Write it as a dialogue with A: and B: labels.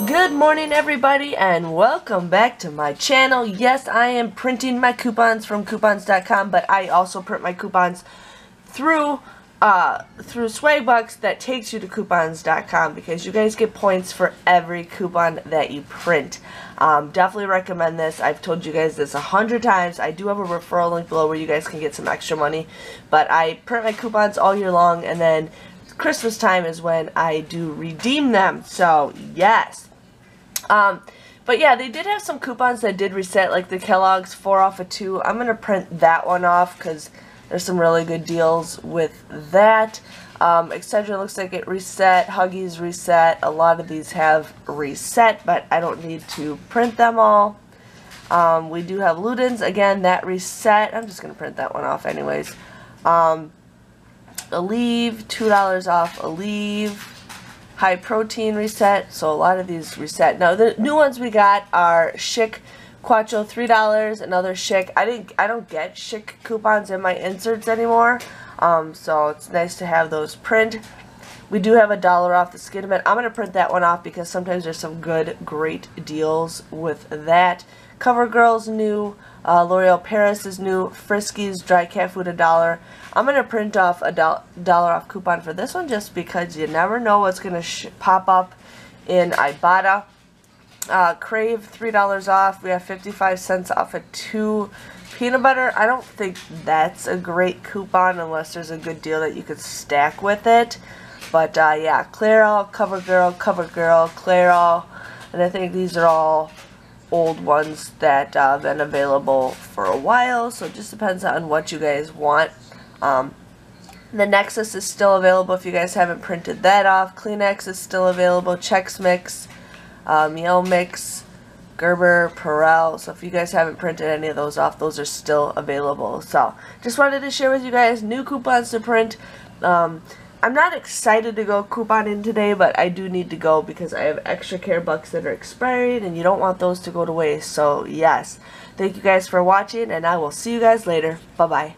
A: Good morning everybody and welcome back to my channel. Yes, I am printing my coupons from coupons.com, but I also print my coupons through Swagbucks that takes you to coupons.com because you guys get points for every coupon that you print. Definitely recommend this. I've told you guys this 100 times. I do have a referral link below where you guys can get some extra money, but I print my coupons all year long, and then Christmas time is when I do redeem them. So yes. But yeah, they did have some coupons that did reset, like the Kellogg's 4 off of 2. I'm gonna print that one off because there's some really good deals with that. Excedrin looks like it reset. Huggies reset. A lot of these have reset, but I don't need to print them all. We do have Luden's, again, that reset. I'm just gonna print that one off anyways. Aleve, $2 off Aleve. High protein reset, so a lot of these reset. Now the new ones we got are Schick Quattro, $3, another Schick. I don't get Schick coupons in my inserts anymore, so it's nice to have those print. We do have $1 off the Skinnimin. I'm gonna print that one off because sometimes there's some great deals with that. CoverGirl's new, L'Oreal Paris is new, Friskies dry cat food $1. I'm going to print off a $1 off coupon for this one just because you never know what's going to pop up in Ibotta. Crave, $3 off. We have 55 cents off of 2 peanut butter. I don't think that's a great coupon unless there's a good deal that you could stack with it. But yeah, Clairol, CoverGirl, Clairol, and I think these are all old ones that have been available for a while, so it just depends on what you guys want. The Nexus is still available if you guys haven't printed that off. Kleenex is still available. Chex Mix, Meow Mix, Gerber, Perel. So if you guys haven't printed any of those off, those are still available. So just wanted to share with you guys new coupons to print. I'm not excited to go couponing today, but I do need to go because I have extra care bucks that are expiring and you don't want those to go to waste. So yes, thank you guys for watching and I will see you guys later. Bye bye.